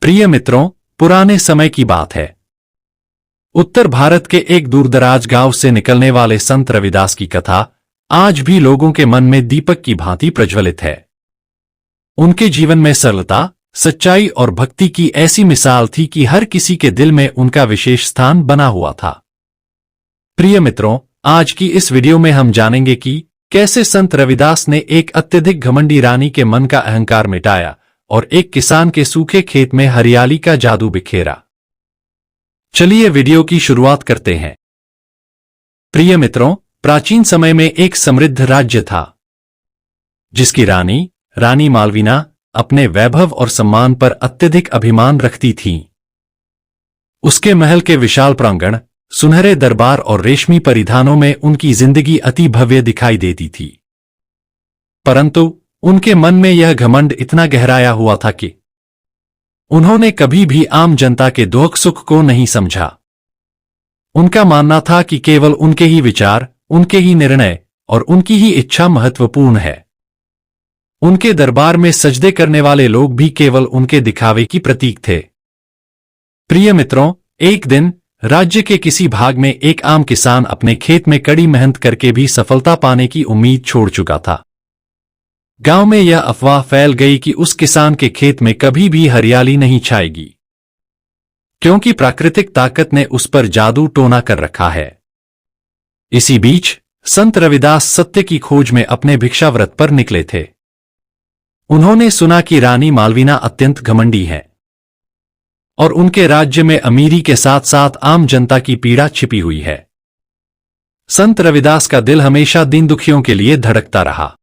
प्रिय मित्रों, पुराने समय की बात है। उत्तर भारत के एक दूरदराज गांव से निकलने वाले संत रविदास की कथा आज भी लोगों के मन में दीपक की भांति प्रज्वलित है। उनके जीवन में सरलता, सच्चाई और भक्ति की ऐसी मिसाल थी कि हर किसी के दिल में उनका विशेष स्थान बना हुआ था। प्रिय मित्रों, आज की इस वीडियो में हम जानेंगे कि कैसे संत रविदास ने एक अत्यधिक घमंडी रानी के मन का अहंकार मिटाया और एक किसान के सूखे खेत में हरियाली का जादू बिखेरा। चलिए वीडियो की शुरुआत करते हैं। प्रिय मित्रों, प्राचीन समय में एक समृद्ध राज्य था, जिसकी रानी मालवीना अपने वैभव और सम्मान पर अत्यधिक अभिमान रखती थीं। उसके महल के विशाल प्रांगण, सुनहरे दरबार और रेशमी परिधानों में उनकी जिंदगी अति भव्य दिखाई देती थी। परंतु उनके मन में यह घमंड इतना गहराया हुआ था कि उन्होंने कभी भी आम जनता के दुख सुख को नहीं समझा। उनका मानना था कि केवल उनके ही विचार, उनके ही निर्णय और उनकी ही इच्छा महत्वपूर्ण है। उनके दरबार में सजदे करने वाले लोग भी केवल उनके दिखावे की प्रतीक थे। प्रिय मित्रों, एक दिन राज्य के किसी भाग में एक आम किसान अपने खेत में कड़ी मेहनत करके भी सफलता पाने की उम्मीद छोड़ चुका था। गांव में यह अफवाह फैल गई कि उस किसान के खेत में कभी भी हरियाली नहीं छाएगी, क्योंकि प्राकृतिक ताकत ने उस पर जादू टोना कर रखा है। इसी बीच संत रविदास सत्य की खोज में अपने भिक्षाव्रत पर निकले थे। उन्होंने सुना कि रानी मालवीना अत्यंत घमंडी है और उनके राज्य में अमीरी के साथ साथ आम जनता की पीड़ा छिपी हुई है। संत रविदास का दिल हमेशा दीन दुखियों के लिए धड़कता रहा।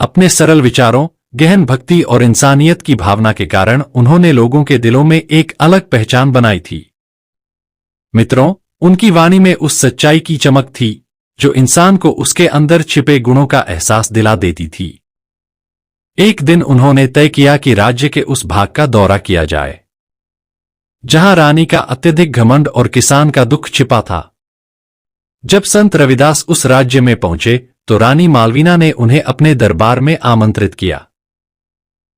अपने सरल विचारों, गहन भक्ति और इंसानियत की भावना के कारण उन्होंने लोगों के दिलों में एक अलग पहचान बनाई थी। मित्रों, उनकी वाणी में उस सच्चाई की चमक थी जो इंसान को उसके अंदर छिपे गुणों का एहसास दिला देती थी। एक दिन उन्होंने तय किया कि राज्य के उस भाग का दौरा किया जाए जहां रानी का अत्यधिक घमंड और किसान का दुख छिपा था। जब संत रविदास उस राज्य में पहुंचे तो रानी मालवीना ने उन्हें अपने दरबार में आमंत्रित किया।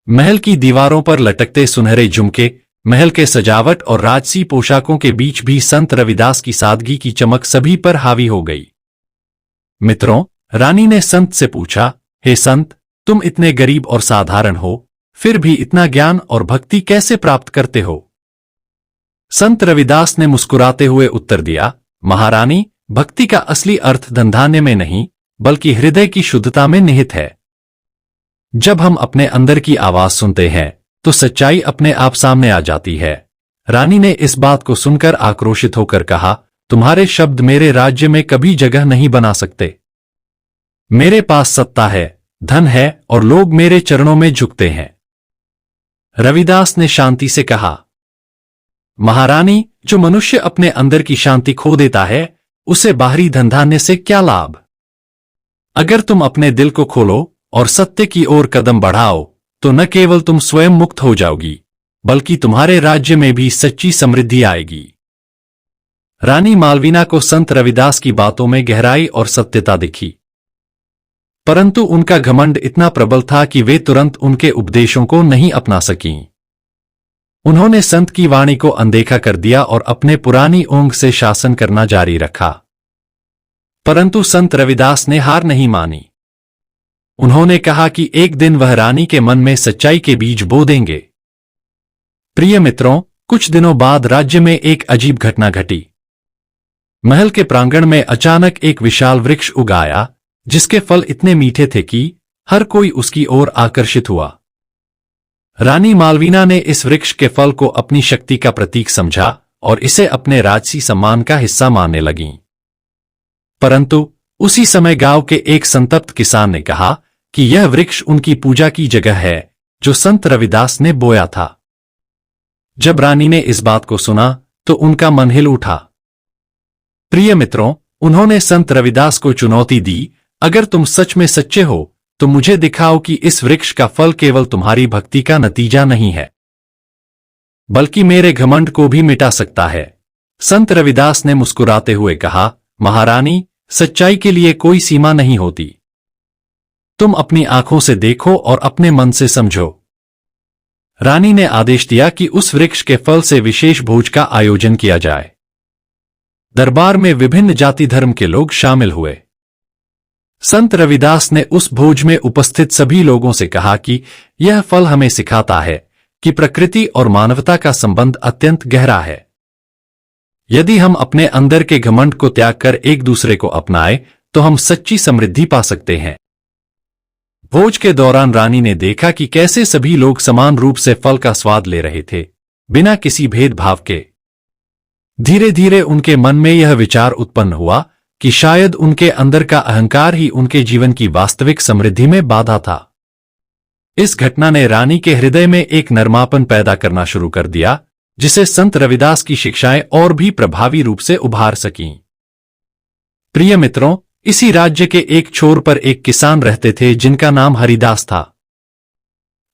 महल की दीवारों पर लटकते सुनहरे झुमके, महल के सजावट और राजसी पोशाकों के बीच भी संत रविदास की सादगी की चमक सभी पर हावी हो गई। मित्रों, रानी ने संत से पूछा, हे संत, तुम इतने गरीब और साधारण हो, फिर भी इतना ज्ञान और भक्ति कैसे प्राप्त करते हो? संत रविदास ने मुस्कुराते हुए उत्तर दिया, महारानी, भक्ति का असली अर्थ धन धान्य में नहीं बल्कि हृदय की शुद्धता में निहित है। जब हम अपने अंदर की आवाज सुनते हैं तो सच्चाई अपने आप सामने आ जाती है। रानी ने इस बात को सुनकर आक्रोशित होकर कहा, तुम्हारे शब्द मेरे राज्य में कभी जगह नहीं बना सकते। मेरे पास सत्ता है, धन है और लोग मेरे चरणों में झुकते हैं। रविदास ने शांति से कहा, महारानी, जो मनुष्य अपने अंदर की शांति खो देता है उसे बाहरी धन धान्य से क्या लाभ? अगर तुम अपने दिल को खोलो और सत्य की ओर कदम बढ़ाओ तो न केवल तुम स्वयं मुक्त हो जाओगी बल्कि तुम्हारे राज्य में भी सच्ची समृद्धि आएगी। रानी मालवीना को संत रविदास की बातों में गहराई और सत्यता दिखी, परंतु उनका घमंड इतना प्रबल था कि वे तुरंत उनके उपदेशों को नहीं अपना सकीं। उन्होंने संत की वाणी को अनदेखा कर दिया और अपने पुरानी ओंग से शासन करना जारी रखा। परंतु संत रविदास ने हार नहीं मानी। उन्होंने कहा कि एक दिन वह रानी के मन में सच्चाई के बीज बो देंगे। प्रिय मित्रों, कुछ दिनों बाद राज्य में एक अजीब घटना घटी। महल के प्रांगण में अचानक एक विशाल वृक्ष उग आया जिसके फल इतने मीठे थे कि हर कोई उसकी ओर आकर्षित हुआ। रानी मालवीना ने इस वृक्ष के फल को अपनी शक्ति का प्रतीक समझा और इसे अपने राजसी सम्मान का हिस्सा मानने लगीं। परंतु उसी समय गांव के एक संतप्त किसान ने कहा कि यह वृक्ष उनकी पूजा की जगह है जो संत रविदास ने बोया था। जब रानी ने इस बात को सुना तो उनका मन हिल उठा। प्रिय मित्रों, उन्होंने संत रविदास को चुनौती दी, अगर तुम सच में सच्चे हो तो मुझे दिखाओ कि इस वृक्ष का फल केवल तुम्हारी भक्ति का नतीजा नहीं है बल्कि मेरे घमंड को भी मिटा सकता है। संत रविदास ने मुस्कुराते हुए कहा, महारानी, सच्चाई के लिए कोई सीमा नहीं होती। तुम अपनी आंखों से देखो और अपने मन से समझो। रानी ने आदेश दिया कि उस वृक्ष के फल से विशेष भोज का आयोजन किया जाए। दरबार में विभिन्न जाति धर्म के लोग शामिल हुए। संत रविदास ने उस भोज में उपस्थित सभी लोगों से कहा कि यह फल हमें सिखाता है कि प्रकृति और मानवता का संबंध अत्यंत गहरा है। यदि हम अपने अंदर के घमंड को त्याग कर एक दूसरे को अपनाएं, तो हम सच्ची समृद्धि पा सकते हैं। भोज के दौरान रानी ने देखा कि कैसे सभी लोग समान रूप से फल का स्वाद ले रहे थे, बिना किसी भेदभाव के। धीरे धीरे उनके मन में यह विचार उत्पन्न हुआ कि शायद उनके अंदर का अहंकार ही उनके जीवन की वास्तविक समृद्धि में बाधा था। इस घटना ने रानी के हृदय में एक नरमापन पैदा करना शुरू कर दिया, जिसे संत रविदास की शिक्षाएं और भी प्रभावी रूप से उभार सकीं। प्रिय मित्रों, इसी राज्य के एक छोर पर एक किसान रहते थे जिनका नाम हरिदास था।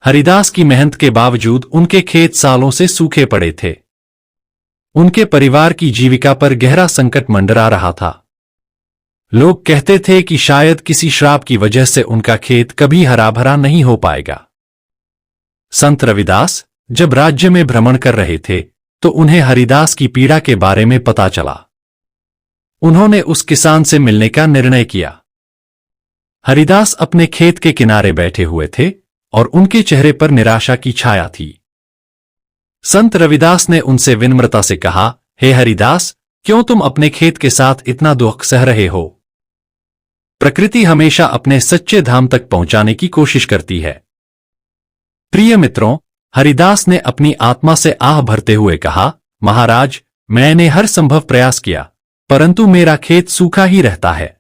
हरिदास की मेहनत के बावजूद उनके खेत सालों से सूखे पड़े थे। उनके परिवार की जीविका पर गहरा संकट मंडरा रहा था। लोग कहते थे कि शायद किसी श्राप की वजह से उनका खेत कभी हरा भरा नहीं हो पाएगा। संत रविदास जब राज्य में भ्रमण कर रहे थे, तो उन्हें हरिदास की पीड़ा के बारे में पता चला। उन्होंने उस किसान से मिलने का निर्णय किया। हरिदास अपने खेत के किनारे बैठे हुए थे और उनके चेहरे पर निराशा की छाया थी। संत रविदास ने उनसे विनम्रता से कहा, हे हरिदास, क्यों तुम अपने खेत के साथ इतना दुख सह रहे हो? प्रकृति हमेशा अपने सच्चे धाम तक पहुंचाने की कोशिश करती है। प्रिय मित्रों, हरिदास ने अपनी आत्मा से आह भरते हुए कहा, महाराज, मैंने हर संभव प्रयास किया, परंतु मेरा खेत सूखा ही रहता है।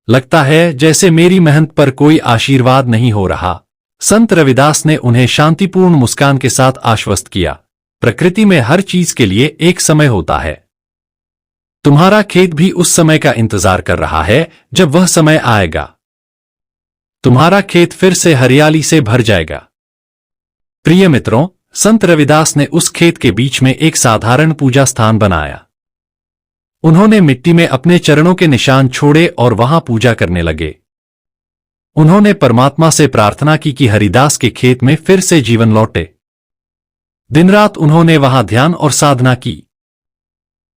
लगता है जैसे मेरी मेहनत पर कोई आशीर्वाद नहीं हो रहा। संत रविदास ने उन्हें शांतिपूर्ण मुस्कान के साथ आश्वस्त किया, प्रकृति में हर चीज के लिए एक समय होता है। तुम्हारा खेत भी उस समय का इंतजार कर रहा है जब वह समय आएगा। तुम्हारा खेत फिर से हरियाली से भर जाएगा। प्रिय मित्रों, संत रविदास ने उस खेत के बीच में एक साधारण पूजा स्थान बनाया। उन्होंने मिट्टी में अपने चरणों के निशान छोड़े और वहां पूजा करने लगे। उन्होंने परमात्मा से प्रार्थना की कि हरिदास के खेत में फिर से जीवन लौटे। दिन रात उन्होंने वहां ध्यान और साधना की।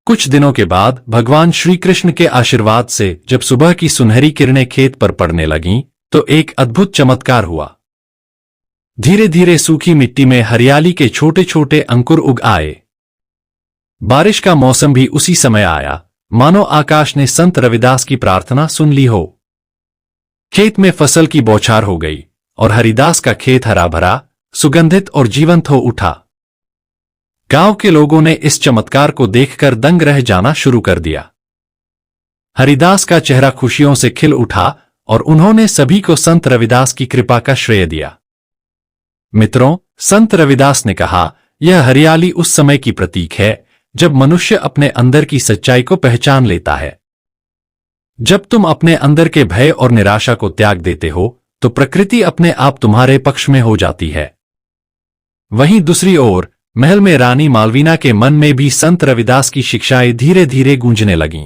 कुछ दिनों के बाद भगवान श्री कृष्ण के आशीर्वाद से जब सुबह की सुनहरी किरणें खेत पर पड़ने लगीं, तो एक अद्भुत चमत्कार हुआ। धीरे धीरे सूखी मिट्टी में हरियाली के छोटे छोटे अंकुर उग आए। बारिश का मौसम भी उसी समय आया, मानो आकाश ने संत रविदास की प्रार्थना सुन ली हो। खेत में फसल की बौछार हो गई और हरिदास का खेत हरा भरा, सुगंधित और जीवंत हो उठा। गांव के लोगों ने इस चमत्कार को देखकर दंग रह जाना शुरू कर दिया। हरिदास का चेहरा खुशियों से खिल उठा और उन्होंने सभी को संत रविदास की कृपा का श्रेय दिया। मित्रों, संत रविदास ने कहा, यह हरियाली उस समय की प्रतीक है जब मनुष्य अपने अंदर की सच्चाई को पहचान लेता है। जब तुम अपने अंदर के भय और निराशा को त्याग देते हो, तो प्रकृति अपने आप तुम्हारे पक्ष में हो जाती है। वहीं दूसरी ओर महल में रानी मालवीना के मन में भी संत रविदास की शिक्षाएं धीरे धीरे गूंजने लगीं।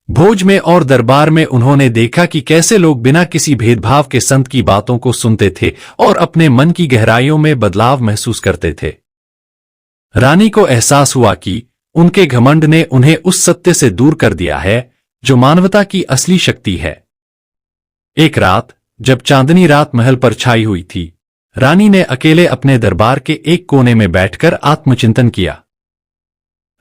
भोज में और दरबार में उन्होंने देखा कि कैसे लोग बिना किसी भेदभाव के संत की बातों को सुनते थे और अपने मन की गहराइयों में बदलाव महसूस करते थे। रानी को एहसास हुआ कि उनके घमंड ने उन्हें उस सत्य से दूर कर दिया है जो मानवता की असली शक्ति है। एक रात, जब चांदनी रात महल पर छाई हुई थी, रानी ने अकेले अपने दरबार के एक कोने में बैठकर आत्मचिंतन किया।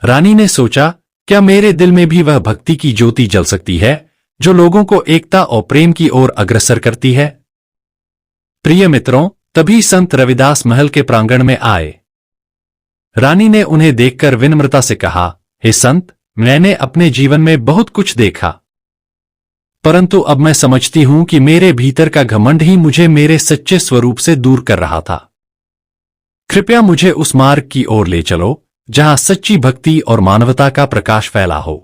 रानी ने सोचा, क्या मेरे दिल में भी वह भक्ति की ज्योति जल सकती है जो लोगों को एकता और प्रेम की ओर अग्रसर करती है? प्रिय मित्रों, तभी संत रविदास महल के प्रांगण में आए। रानी ने उन्हें देखकर विनम्रता से कहा, हे संत, मैंने अपने जीवन में बहुत कुछ देखा, परंतु अब मैं समझती हूं कि मेरे भीतर का घमंड ही मुझे मेरे सच्चे स्वरूप से दूर कर रहा था। कृपया मुझे उस मार्ग की ओर ले चलो जहां सच्ची भक्ति और मानवता का प्रकाश फैला हो।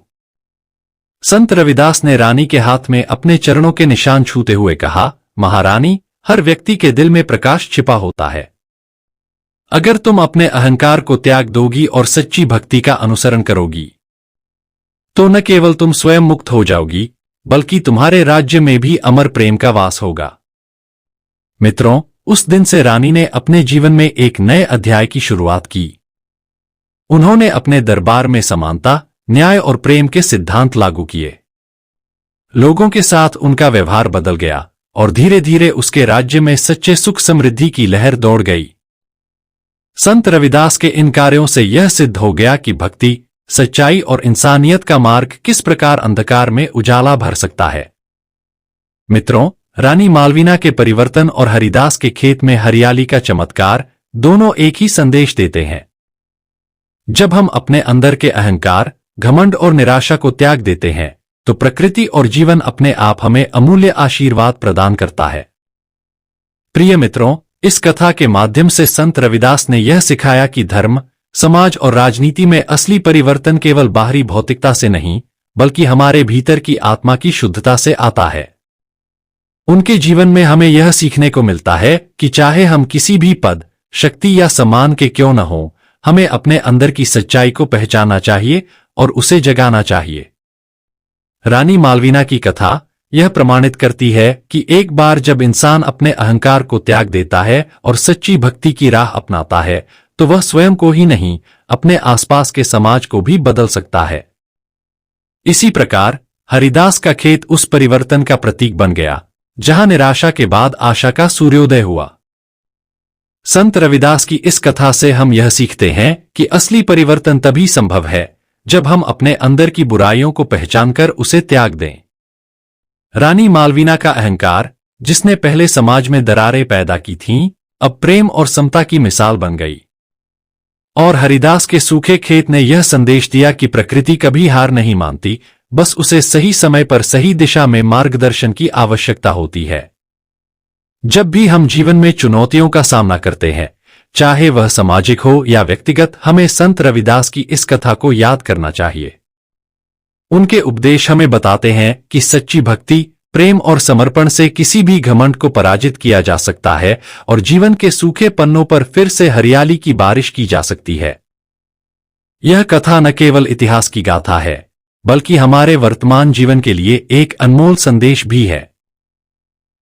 संत रविदास ने रानी के हाथ में अपने चरणों के निशान छूते हुए कहा, महारानी, हर व्यक्ति के दिल में प्रकाश छिपा होता है। अगर तुम अपने अहंकार को त्याग दोगी और सच्ची भक्ति का अनुसरण करोगी, तो न केवल तुम स्वयं मुक्त हो जाओगी, बल्कि तुम्हारे राज्य में भी अमर प्रेम का वास होगा। मित्रों, उस दिन से रानी ने अपने जीवन में एक नए अध्याय की शुरुआत की। उन्होंने अपने दरबार में समानता, न्याय और प्रेम के सिद्धांत लागू किए। लोगों के साथ उनका व्यवहार बदल गया और धीरे धीरे उसके राज्य में सच्चे सुख समृद्धि की लहर दौड़ गई। संत रविदास के इन कार्यों से यह सिद्ध हो गया कि भक्ति, सच्चाई और इंसानियत का मार्ग किस प्रकार अंधकार में उजाला भर सकता है। मित्रों, रानी मालवीना के परिवर्तन और हरिदास के खेत में हरियाली का चमत्कार दोनों एक ही संदेश देते हैं। जब हम अपने अंदर के अहंकार, घमंड और निराशा को त्याग देते हैं तो प्रकृति और जीवन अपने आप हमें अमूल्य आशीर्वाद प्रदान करता है। प्रिय मित्रों, इस कथा के माध्यम से संत रविदास ने यह सिखाया कि धर्म, समाज और राजनीति में असली परिवर्तन केवल बाहरी भौतिकता से नहीं, बल्कि हमारे भीतर की आत्मा की शुद्धता से आता है। उनके जीवन में हमें यह सीखने को मिलता है कि चाहे हम किसी भी पद, शक्ति या सम्मान के क्यों न हो, हमें अपने अंदर की सच्चाई को पहचानना चाहिए और उसे जगाना चाहिए। रानी मालवीना की कथा यह प्रमाणित करती है कि एक बार जब इंसान अपने अहंकार को त्याग देता है और सच्ची भक्ति की राह अपनाता है तो वह स्वयं को ही नहीं, अपने आसपास के समाज को भी बदल सकता है। इसी प्रकार हरिदास का खेत उस परिवर्तन का प्रतीक बन गया जहां निराशा के बाद आशा का सूर्योदय हुआ। संत रविदास की इस कथा से हम यह सीखते हैं कि असली परिवर्तन तभी संभव है जब हम अपने अंदर की बुराइयों को पहचानकर उसे त्याग दें। रानी मालवीना का अहंकार, जिसने पहले समाज में दरारें पैदा की थीं, अब प्रेम और समता की मिसाल बन गई। और हरिदास के सूखे खेत ने यह संदेश दिया कि प्रकृति कभी हार नहीं मानती, बस उसे सही समय पर सही दिशा में मार्गदर्शन की आवश्यकता होती है। जब भी हम जीवन में चुनौतियों का सामना करते हैं, चाहे वह सामाजिक हो या व्यक्तिगत, हमें संत रविदास की इस कथा को याद करना चाहिए। उनके उपदेश हमें बताते हैं कि सच्ची भक्ति, प्रेम और समर्पण से किसी भी घमंड को पराजित किया जा सकता है और जीवन के सूखे पन्नों पर फिर से हरियाली की बारिश की जा सकती है। यह कथा न केवल इतिहास की गाथा है, बल्कि हमारे वर्तमान जीवन के लिए एक अनमोल संदेश भी है।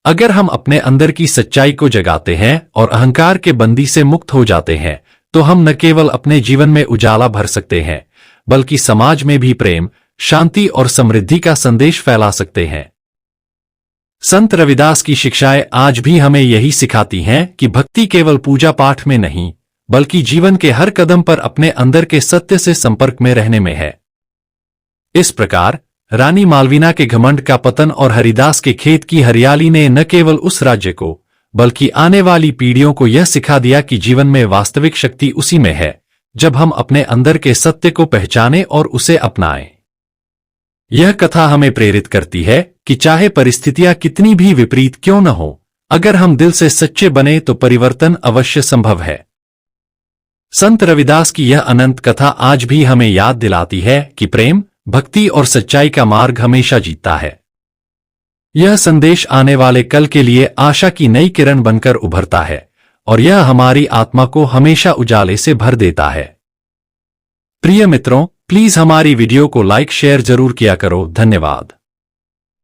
अगर हम अपने अंदर की सच्चाई को जगाते हैं और अहंकार के बंदी से मुक्त हो जाते हैं तो हम न केवल अपने जीवन में उजाला भर सकते हैं, बल्कि समाज में भी प्रेम, शांति और समृद्धि का संदेश फैला सकते हैं। संत रविदास की शिक्षाएं आज भी हमें यही सिखाती हैं कि भक्ति केवल पूजा पाठ में नहीं, बल्कि जीवन के हर कदम पर अपने अंदर के सत्य से संपर्क में रहने में है। इस प्रकार रानी मालवीना के घमंड का पतन और हरिदास के खेत की हरियाली ने न केवल उस राज्य को, बल्कि आने वाली पीढ़ियों को यह सिखा दिया कि जीवन में वास्तविक शक्ति उसी में है जब हम अपने अंदर के सत्य को पहचानें और उसे अपनाएं। यह कथा हमें प्रेरित करती है कि चाहे परिस्थितियां कितनी भी विपरीत क्यों न हो, अगर हम दिल से सच्चे बने तो परिवर्तन अवश्य संभव है। संत रविदास की यह अनंत कथा आज भी हमें याद दिलाती है कि प्रेम, भक्ति और सच्चाई का मार्ग हमेशा जीतता है। यह संदेश आने वाले कल के लिए आशा की नई किरण बनकर उभरता है और यह हमारी आत्मा को हमेशा उजाले से भर देता है। प्रिय मित्रों, प्लीज हमारी वीडियो को लाइक शेयर जरूर किया करो। धन्यवाद।